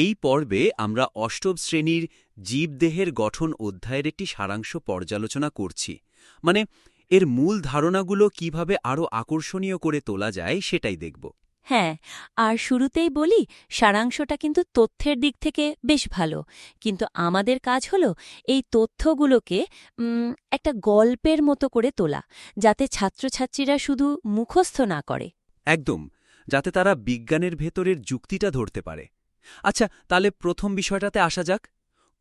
এই পর্বে আমরা অষ্টম শ্রেণীর জীবদেহের গঠন অধ্যায়ের একটি সারাংশ পর্যালোচনা করছি। মানে এর মূল ধারণাগুলো কিভাবে আরও আকর্ষণীয় করে তোলা যায় সেটাই দেখব। হ্যাঁ, আর শুরুতেই বলি, সারাংশটা কিন্তু তথ্যের দিক থেকে বেশ ভালো, কিন্তু আমাদের কাজ হলো এই তথ্যগুলোকে একটা গল্পের মতো করে তোলা, যাতে ছাত্রছাত্রীরা শুধু মুখস্থ না করে। একদম, যাতে তারা বিজ্ঞানের ভেতরের যুক্তিটা ধরতে পারে। আচ্ছা, তাহলে প্রথম বিষয়টাতে আসা যাক,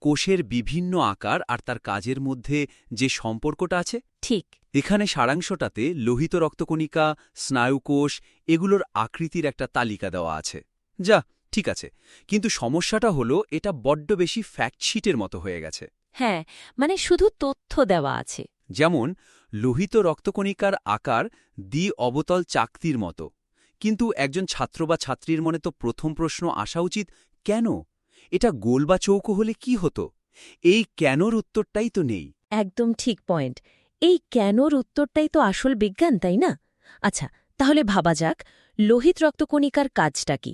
কোষের বিভিন্ন আকার আর তার কাজের মধ্যে যে সম্পর্কটা আছে। ঠিক। এখানে সারাংশটাতে লোহিত রক্তকণিকা, স্নায়ুকোষ এগুলোর আকৃতির একটা তালিকা দেওয়া আছে। যা ঠিক আছে, কিন্তু সমস্যাটা হলো এটা বড্ড বেশি ফ্যাক্টশিটের মতো হয়ে গেছে। হ্যাঁ, মানে শুধু তথ্য দেওয়া আছে। যেমন লোহিত রক্তকণিকার আকার অবতল চাকতির মতো, কিন্তু একজন ছাত্র বা ছাত্রীর মনে তো প্রথম প্রশ্ন আসা উচিত, কেন এটা গোল বা চৌকো হলে কি হতো? এই কেনর উত্তরটাই তো নেই। একদম ঠিক পয়েন্ট। এই কেনর উত্তরটাই তো আসল বিজ্ঞান, তাই না? আচ্ছা, তাহলে ভাবা যাক, লোহিত রক্তকণিকার কাজটা কি?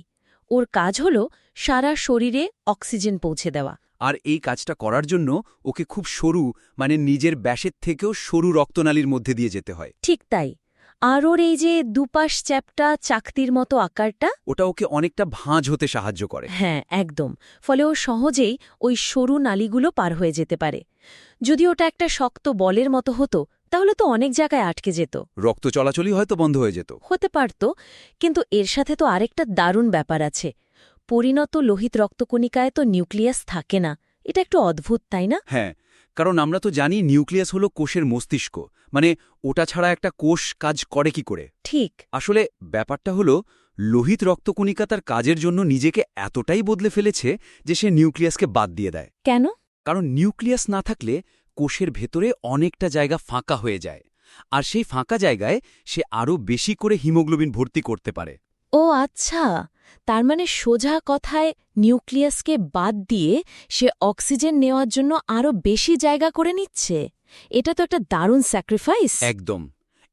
ওর কাজ হল সারা শরীরে অক্সিজেন পৌঁছে দেওয়া। আর এই কাজটা করার জন্য ওকে খুব সরু, মানে নিজের ব্যাসের থেকেও সরু রক্তনালীর মধ্যে দিয়ে যেতে হয়। ঠিক তাই। আর ওর এই যে দুপাশ চ্যাপ্টা চাকতির মতো আকারটা, ওটা ওকে অনেকটা ভাঁজ হতে সাহায্য করে। হ্যাঁ, একদম। ফলে ও সহজেই ওই সরু নালীগুলো পার হয়ে যেতে পারে। যদি ওটা একটা শক্ত বলের মতো হতো, তাহলে তো অনেক জায়গায় আটকে যেত, রক্ত চলাচলই হয়তো বন্ধ হয়ে যেত। হতে পারত। কিন্তু এর সাথে তো আরেকটা দারুণ ব্যাপার আছে। পরিণত লোহিত রক্তকণিকায় তো নিউক্লিয়াস থাকে না। এটা একটু অদ্ভুত, তাই না? হ্যাঁ, কারণ আমরা তো জানি নিউক্লিয়াস হলো কোষের মস্তিষ্ক, মানে ওটা ছাড়া একটা কোষ কাজ করে কি করে। ঠিক। আসলে ব্যাপারটা হলো লোহিত রক্তকণিকা তার কাজের জন্য নিজেকে এতটাই বদলে ফেলেছে যে সে নিউক্লিয়াসকে বাদ দিয়ে দেয়। কেন? কারণ নিউক্লিয়াস না থাকলে কোষের ভেতরে অনেকটা জায়গা ফাঁকা হয়ে যায়, আর সেই ফাঁকা জায়গায় সে আরও বেশি করে হিমোগ্লোবিন ভর্তি করতে পারে। ও আচ্ছা, তার মানে সোজা কথায় নিউক্লিয়াসকে বাদ দিয়ে সে অক্সিজেন নেওয়ার জন্য আরও বেশি জায়গা করে নিচ্ছে। এটা তো একটা দারুণ স্যাক্রিফাইস। একদম।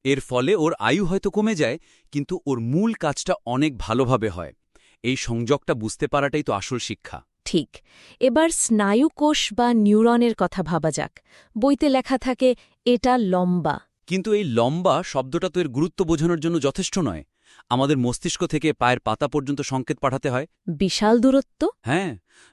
এর ফলে ওর আয়ু হয়তো কমে যায়, কিন্তু ওর মূল কাজটা অনেক ভালোভাবে হয়। এই সংযোগটা বুঝতে পারাটাই তো আসল শিক্ষা। ঠিক। এবার স্নায়ুকোষ বা নিউরনের কথা ভাবা যাক। বইতে লেখা থাকে এটা লম্বা। কিন্তু এই লম্বা শব্দটা তো এর গুরুত্ব বোঝানোর জন্য যথেষ্ট নয়। আমাদের মস্তিষ্ক থেকে পায়ের পাতা পর্যন্ত সংকেত পাঠাতে হয়। বিশাল দূরত্ব। হ্যাঁ,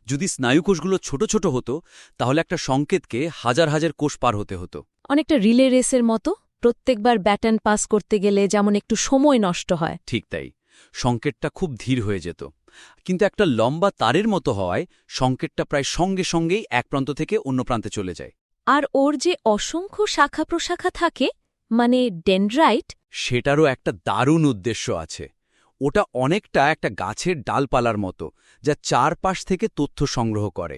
যদি স্নায়ুকোষগুলো ছোট ছোট হতো, তাহলে একটা সংকেতকে হাজার হাজার কোষ পার হতে হতো। অনেকটা রিলে রেসের মতো। প্রত্যেকবার ব্যাটন পাস করতে গেলে যেমন একটু সময় নষ্ট হয়। ঠিক তাই, সংকেতটা খুব ধীর হয়ে যেত। কিন্তু একটা লম্বা তারের মতো হওয়ায় সংকেতটা প্রায় সঙ্গে সঙ্গেই এক প্রান্ত থেকে অন্য প্রান্তে চলে যায়। আর ওর যে অসংখ্য শাখা প্রশাখা থাকে, মানে ডেনড্রাইট, সেটারও একটা দারুণ উদ্দেশ্য আছে। ওটা অনেকটা একটা গাছের ডালপালার মতো, যা চারপাশ থেকে তথ্য সংগ্রহ করে।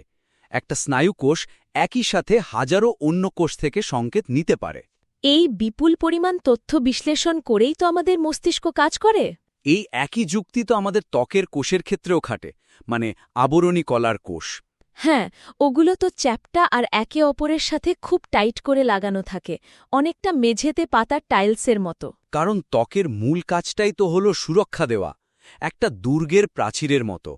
একটা স্নায়ুকোষ একই সাথে হাজারো অন্য কোষ থেকে সংকেত নিতে পারে। এই বিপুল পরিমাণ তথ্য বিশ্লেষণ করেই তো আমাদের মস্তিষ্ক কাজ করে। এই একই যুক্তি তো আমাদের ত্বকের কোষের ক্ষেত্রেও খাটে, মানে আবরণী কলার কোষ। হ্যাঁ, ওগুলো তো চ্যাপ্টা আর একে অপরের সাথে খুব টাইট করে লাগানো থাকে, অনেকটা মেঝেতে পাতার টাইলসের মতো। কারণ ত্বকের মূল কাজটাই তো হলো সুরক্ষা দেওয়া, একটা দুর্গের প্রাচীরের মতো।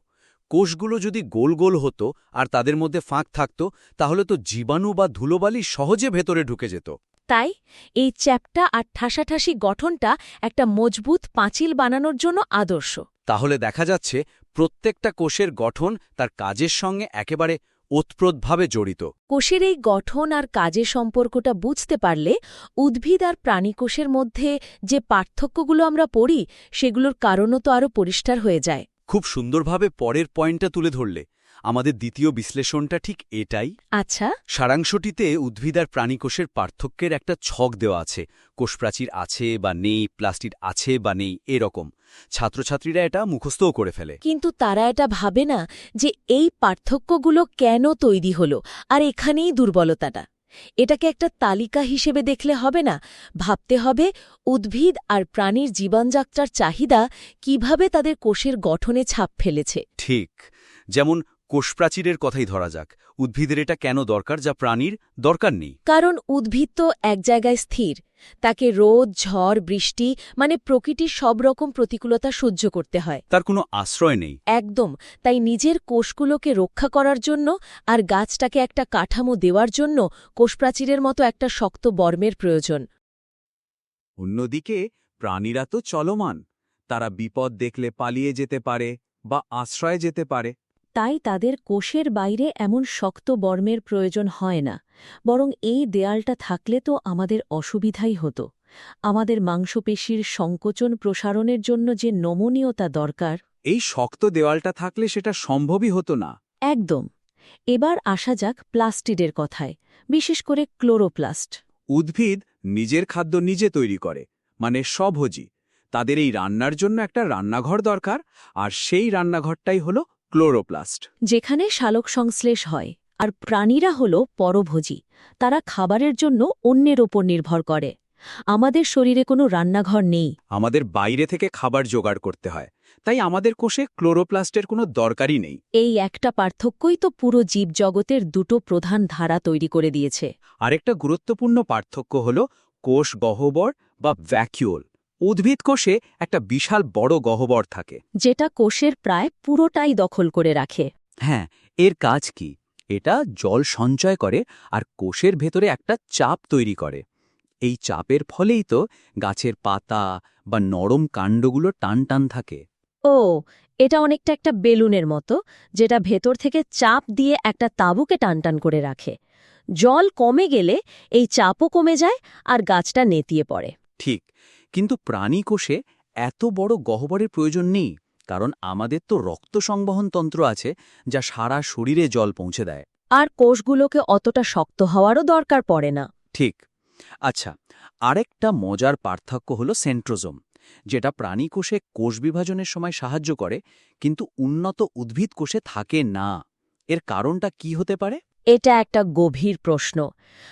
কোষগুলো যদি গোল গোল হতো আর তাদের মধ্যে ফাঁক থাকত, তাহলে তো জীবাণু বা ধুলোবালি সহজে ভেতরে ঢুকে যেত। তাই এই চ্যাপ্টা আর ঠাসাঠাসি গঠনটা একটা মজবুত পাঁচিল বানানোর জন্য আদর্শ। তাহলে দেখা যাচ্ছে প্রত্যেকটা কোষের গঠন তার কাজের সঙ্গে একেবারে ওতপ্রোতভাবে জড়িত। কোষের এই গঠন আর কাজের সম্পর্কটা বুঝতে পারলে উদ্ভিদ আর প্রাণীকোষের মধ্যে যে পার্থক্যগুলো আমরা পড়ি, সেগুলোর কারণও তো আরও পরিষ্কার হয়ে যায়। খুব সুন্দরভাবে পরের পয়েন্টটা তুলে ধরলে। আমাদের দ্বিতীয় বিশ্লেষণটা ঠিক এটাই। আচ্ছা। সারাংশটিতে উদ্ভিদ আর প্রাণীকোষের পার্থক্যের একটা ছক দেওয়া আছে। কোষপ্রাচীর আছে বা নেই, প্লাস্টিড আছে বা নেই, এরকম। ছাত্রছাত্রীরা এটা মুখস্থও করে ফেলে। কিন্তু তারা এটা ভাবে না যে এই পার্থক্যগুলো কেন তৈরি হলো, আর এখানেই দুর্বলতাটা। এটাকে একটা তালিকা হিসেবে দেখলে হবে না, ভাবতে হবে উদ্ভিদ আর প্রাণীর জীবনযাত্রার চাহিদা কিভাবে তাদের কোষের গঠনে ছাপ ফেলেছে। ঠিক, যেমন কোষপ্রাচীরের কথাই ধরা যাক, উদ্ভিদের এটা কেন দরকার যা প্রাণীর দরকার নেই? কারণ উদ্ভিদ তো এক জায়গায় স্থির, তাকে রোদ, ঝড়, বৃষ্টি মানে প্রকৃতির সব রকম প্রতিকূলতা সহ্য করতে হয়। তার কোনো আশ্রয় নেই। একদম, তাই নিজের কোষগুলোকে রক্ষা করার জন্য আর গাছটাকে একটা কাঠামো দেওয়ার জন্য কোষপ্রাচীরের মতো একটা শক্ত বর্মের প্রয়োজন। অন্যদিকে প্রাণীরা তো চলমান, তারা বিপদ দেখলে পালিয়ে যেতে পারে বা আশ্রয়ে যেতে পারে। তাই তাদের কোষের বাইরে এমন শক্ত বর্মের প্রয়োজন হয় না, বরং এই দেয়ালটা থাকলে তো আমাদের অসুবিধাই হতো। আমাদের মাংসপেশির সংকোচন প্রসারণের জন্য যে নমনীয়তা দরকার। এই শক্ত দেওয়ালটা থাকলে সেটা সম্ভবই হতো না। একদম। এবার আসা যাক প্লাস্টিডের কথায়, বিশেষ করে ক্লোরোপ্লাস্ট। উদ্ভিদ নিজের খাদ্য নিজে তৈরি করে, মানে স্বভোজী। তাদের এই রান্নার জন্য একটা রান্নাঘর দরকার, আর সেই রান্নাঘরটাই হলো ক্লোরোপ্লাস্ট। যেখানে সালোক সংশ্লেষ হয়। আর প্রাণীরা হল পরভোজী, তারা খাবারের জন্য অন্যের ওপর নির্ভর করে। আমাদের শরীরে কোনো রান্নাঘর নেই। আমাদের বাইরে থেকে খাবার জোগাড় করতে হয়, তাই আমাদের কোষে ক্লোরোপ্লাস্টের কোনো দরকারই নেই। এই একটা পার্থক্যই তো পুরো জীবজগতের দুটো প্রধান ধারা তৈরি করে দিয়েছে। আরেকটা গুরুত্বপূর্ণ পার্থক্য হল কোষ গহ্বর বা ভ্যাকিউল। উদ্ভিদ কোষে একটা বিশাল বড় গহ্বর থাকে, যেটা কোষের প্রায় পুরোটাই দখল করে রাখে। হ্যাঁ, এর কাজ কি? এটা জল সঞ্চয় করে আর কোষের ভেতরে একটা চাপ তৈরি করে। এই চাপের ফলেই তো গাছের পাতা বা নরম কাণ্ডগুলো টান টান থাকে। ও, এটা অনেকটা একটা বেলুনের মতো, যেটা ভেতর থেকে চাপ দিয়ে একটা তাঁবুকে টানটান করে রাখে। জল কমে গেলে এই চাপও কমে যায় আর গাছটা নেতিয়ে পড়ে। ঠিক, কিন্তু প্রাণী কোষে এত বড় গহ্বরের প্রয়োজন নেই, কারণ আমাদের তো রক্ত সংবহন তন্ত্র আছে যা সারা শরীরে জল পৌঁছে দেয়। আর কোষগুলোকে অতটা শক্ত হওয়ারও দরকার পড়ে না। ঠিক। আচ্ছা, আরেকটা মজার পার্থক্য হলো সেন্ট্রোজোম, যেটা প্রাণী কোষে কোষ বিভাজনের সময় সাহায্য করে, কিন্তু উন্নত উদ্ভিদ কোষে থাকে না। এর কারণটা কি হতে পারে? এটা একটা গভীর প্রশ্ন।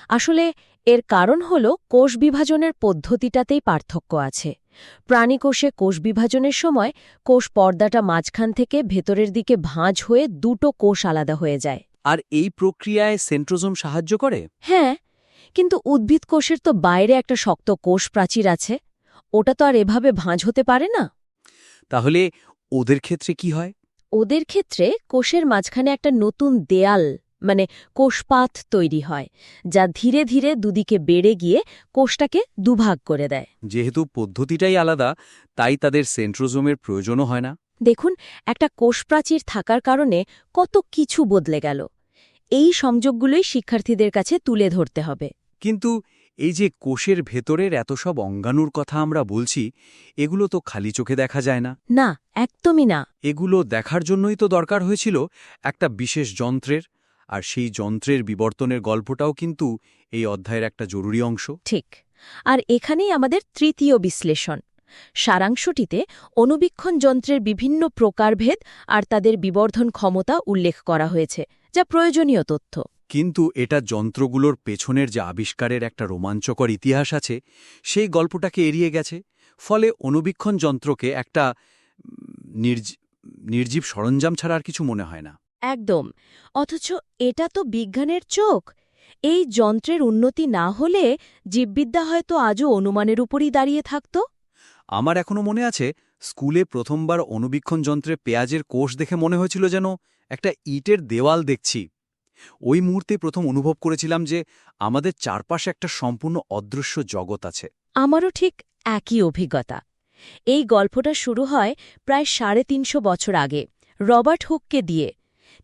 আসলে এর কারণ হল কোষ বিভাজনের পদ্ধতিটাতেই পার্থক্য আছে। প্রাণীকোষে কোষ বিভাজনের সময় কোষ পর্দাটা মাঝখান থেকে ভেতরের দিকে ভাঁজ হয়ে দুটো কোষ আলাদা হয়ে যায়। আর এই প্রক্রিয়ায় সেন্ট্রোজোম সাহায্য করে? হ্যাঁ, কিন্তু উদ্ভিদ কোষের তো বাইরে একটা শক্ত কোষ প্রাচীর আছে, ওটা তো আর এভাবে ভাঁজ হতে পারে না। তাহলে ওদের ক্ষেত্রে কি হয়? ওদের ক্ষেত্রে কোষের মাঝখানে একটা নতুন দেয়াল মানে কোষপাত তৈরি হয়, যা ধীরে ধীরে দুদিকে বেড়ে গিয়ে কোষটাকে দুভাগ করে দেয়। যেহেতু পদ্ধতিটাই আলাদা, তাই তাদের সেন্ট্রোজোমের প্রয়োজনও হয় না। দেখুন, একটা কোষপ্রাচীর থাকার কারণে কত কিছু বদলে গেল। এই সংযোগগুলোই শিক্ষার্থীদের কাছে তুলে ধরতে হবে। কিন্তু এই যে কোষের ভেতরের এত সব অঙ্গাণুর কথা আমরা বলছি, এগুলো তো খালি চোখে দেখা যায় না। না, একদমই না। এগুলো দেখার জন্যই তো দরকার হয়েছিল একটা বিশেষ যন্ত্রের, আর সেই যন্ত্রের বিবর্তনের গল্পটাও কিন্তু এই অধ্যায়ের একটা জরুরি অংশ। ঠিক। আর এখানেই আমাদের তৃতীয় বিশ্লেষণ। সারাংশটিতে অণুবীক্ষণ যন্ত্রের বিভিন্ন প্রকারভেদ আর তাদের বিবর্ধন ক্ষমতা উল্লেখ করা হয়েছে, যা প্রয়োজনীয় তথ্য। কিন্তু এটা যন্ত্রগুলোর পেছনের যে আবিষ্কারের একটা রোমাঞ্চকর ইতিহাস আছে, সেই গল্পটাকে এড়িয়ে গেছে। ফলে অণুবীক্ষণ যন্ত্রকে একটা নির্জীব সরঞ্জাম ছাড়া আর কিছু মনে হয় না। একদম। অথচ এটা তো বিজ্ঞানের চোখ। এই যন্ত্রের উন্নতি না হলে জীববিদ্যা হয়তো আজও অনুমানের উপরই দাঁড়িয়ে থাকত। আমার এখনো মনে আছে, স্কুলে প্রথমবার অণুবীক্ষণ যন্ত্রে পেঁয়াজের কোষ দেখে মনে হয়েছিল যেন একটা ইটের দেওয়াল দেখছি। ওই মুহূর্তে প্রথম অনুভব করেছিলাম যে আমাদের চারপাশে একটা সম্পূর্ণ অদৃশ্য জগৎ আছে। আমারও ঠিক একই অভিজ্ঞতা। এই গল্পটা শুরু হয় প্রায় ৩৫০ বছর আগে রবার্ট হুককে দিয়ে।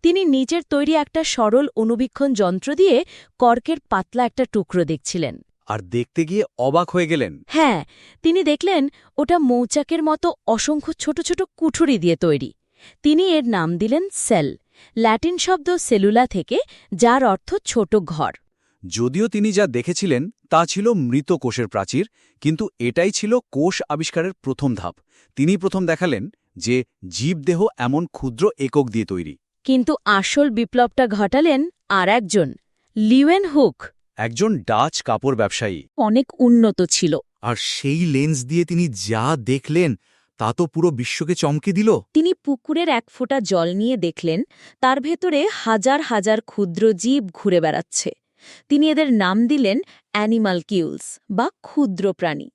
তিনি নিজের তৈরি একটা সরল অণুবীক্ষণ যন্ত্র দিয়ে কর্কের পাতলা একটা টুকরো দেখছিলেন। আর দেখতে গিয়ে অবাক হয়ে গেলেন। হ্যাঁ, তিনি দেখলেন ওটা মৌচাকের মতো অসংখ্য ছোট ছোট কুঠুরি দিয়ে তৈরি। তিনি এর নাম দিলেন সেল, ল্যাটিন শব্দ সেলুলা থেকে, যার অর্থ ছোট ঘর। যদিও তিনি যা দেখেছিলেন তা ছিল মৃত কোষের প্রাচীর, কিন্তু এটাই ছিল কোষ আবিষ্কারের প্রথম ধাপ। তিনি প্রথম দেখালেন যে জীবদেহ এমন ক্ষুদ্র একক দিয়ে তৈরি। কিন্তু আসল বিপ্লবটা ঘটালেন আর একজন, লিওয়েন হুক। একজন ডাচ কাপড় ব্যবসায়ী। অনেক উন্নত ছিল। আর সেই লেন্স দিয়ে তিনি যা দেখলেন তা তো পুরো বিশ্বকে চমকে দিল। তিনি পুকুরের এক ফোঁটা জল নিয়ে দেখলেন তার ভেতরে হাজার হাজার ক্ষুদ্র জীব ঘুরে বেড়াচ্ছে। তিনি এদের নাম দিলেন অ্যানিমালকিউলস বা ক্ষুদ্র প্রাণী।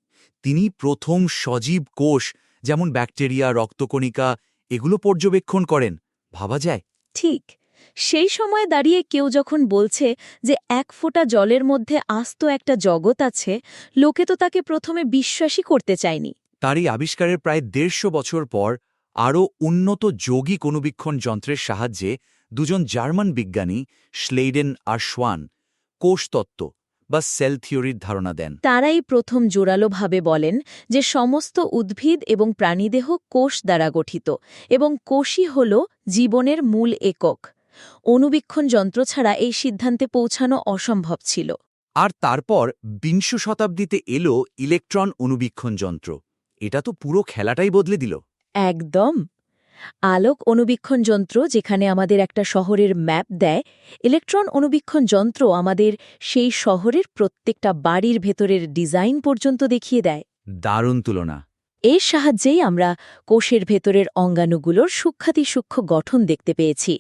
তিনি প্রথম সজীব কোষ যেমন ব্যাকটেরিয়া, রক্তকণিকা এগুলো পর্যবেক্ষণ করেন। ভাবা যায়? ঠিক সেই সময় দাঁড়িয়ে কেউ যখন বলছে যে এক ফোঁটা জলের মধ্যে আস্ত একটা জগৎ আছে, লোকে তো তাকে প্রথমে বিশ্বাসই করতে চায়নি। তার এই আবিষ্কারের প্রায় 150 বছর পর আরও উন্নত যৌগিক অণুবীক্ষণ যন্ত্রের সাহায্যে দুজন জার্মান বিজ্ঞানী শ্লেইডেন আর সোয়ান কোষতত্ত্ব বা সেল থিওরির ধারণা দেন। তারাই প্রথম জোরালোভাবে বলেন যে সমস্ত উদ্ভিদ এবং প্রাণীদেহ কোষ দ্বারা গঠিত এবং কোষই হল জীবনের মূল একক। অণুবীক্ষণ যন্ত্র ছাড়া এই সিদ্ধান্তে পৌঁছানো অসম্ভব ছিল। আর তারপর 20 শতাব্দীতে এলো ইলেকট্রন অণুবীক্ষণ যন্ত্র। এটা তো পুরো খেলাটাই বদলে দিল। একদম। আলোক অণুবীক্ষণ যন্ত্র যেখানে আমাদের একটা শহরের ম্যাপ দেয়, ইলেকট্রন অণুবীক্ষণ যন্ত্র আমাদের সেই শহরের প্রত্যেকটা বাড়ির ভেতরের ডিজাইন পর্যন্ত দেখিয়ে দেয়। দারুণ তুলনা। এর সাহায্যেই আমরা কোষের ভেতরের অঙ্গাণুগুলোর সূক্ষ্মাতিসূক্ষ্ম গঠন দেখতে পেয়েছি।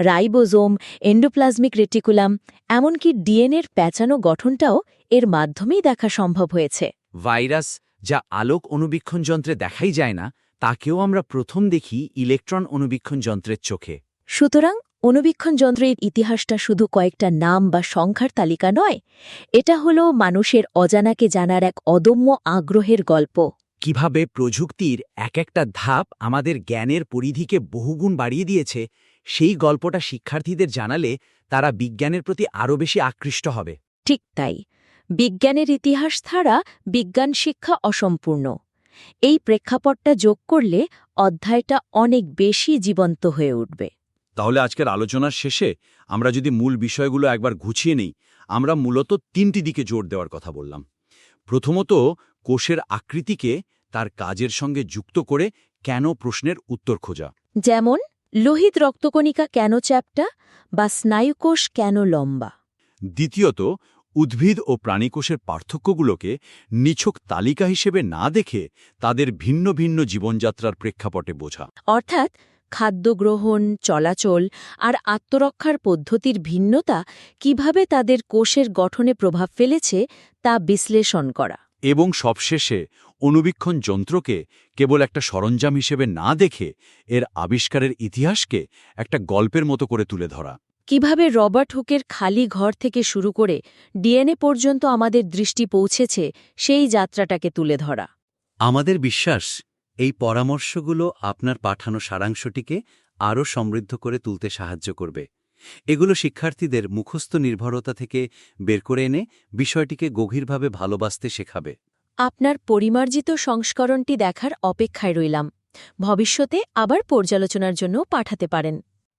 রাইবোজোম, এন্ডোপ্লাজমিক রেটিকুলাম, এমনকি ডিএনএর প্যাঁচানো গঠনটাও এর মাধ্যমেই দেখা সম্ভব হয়েছে। ভাইরাস, যা আলোক অণুবীক্ষণ যন্ত্রে দেখাই যায় না, তাকেও আমরা প্রথম দেখি ইলেকট্রন অণুবীক্ষণ যন্ত্রের চোখে। সুতরাং অণুবীক্ষণ যন্ত্রের ইতিহাসটা শুধু কয়েকটা নাম বা সংখ্যার তালিকা নয়, এটা হলো মানুষের অজানাকে জানার এক অদম্য আগ্রহের গল্প। কিভাবে প্রযুক্তির এক একটা ধাপ আমাদের জ্ঞানের পরিধিকে বহুগুণ বাড়িয়ে দিয়েছে, সেই গল্পটা শিক্ষার্থীদের জানালে তারা বিজ্ঞানের প্রতি আরও বেশি আকৃষ্ট হবে। ঠিক তাই, বিজ্ঞানের ইতিহাস ছাড়া বিজ্ঞান শিক্ষা অসম্পূর্ণ। এই প্রেক্ষাপটটা যোগ করলে অধ্যায়টা অনেক বেশি জীবন্ত হয়ে উঠবে। তাহলে আজকের আলোচনার শেষে আমরা যদি মূল বিষয়গুলো একবার গুছিয়ে নেই, আমরা মূলত 3টি দিকে জোর দেওয়ার কথা বললাম। প্রথমত, কোষের আকৃতিকে তার কাজের সঙ্গে যুক্ত করে কেন প্রশ্নের উত্তর খোঁজা। যেমন লোহিত রক্তকণিকা কেন চ্যাপ্টা বা স্নায়ুকোষ কেন লম্বা। দ্বিতীয়ত, উদ্ভিদ ও প্রাণীকোষের পার্থক্যগুলোকে নিছক তালিকা হিসেবে না দেখে তাদের ভিন্ন ভিন্ন জীবনযাত্রার প্রেক্ষাপটে বোঝা। অর্থাৎ খাদ্য গ্রহণ, চলাচল আর আত্মরক্ষার পদ্ধতির ভিন্নতা কিভাবে তাদের কোষের গঠনে প্রভাব ফেলেছে তা বিশ্লেষণ করা। এবং সবশেষে অণুবীক্ষণ যন্ত্রকে কেবল একটা সরঞ্জাম হিসেবে না দেখে এর আবিষ্কারের ইতিহাসকে একটা গল্পের মতো করে তুলে ধরা। কিভাবে রবার্ট হুকের খালি ঘর থেকে শুরু করে ডিএনএ পর্যন্ত আমাদের দৃষ্টি পৌঁছেছে সেই যাত্রাটাকে তুলে ধরা। আমাদের বিশ্বাস, এই পরামর্শগুলো আপনার পাঠানো সারাংশটিকে আরও সমৃদ্ধ করে তুলতে সাহায্য করবে। এগুলো শিক্ষার্থীদের মুখস্থ নির্ভরতা থেকে বের করে এনে বিষয়টিকে গভীরভাবে ভালোবাসতে শেখাবে। আপনার পরিমার্জিত সংস্করণটি দেখার অপেক্ষায় রইলাম। ভবিষ্যতে আবার পর্যালোচনার জন্য পাঠাতে পারেন।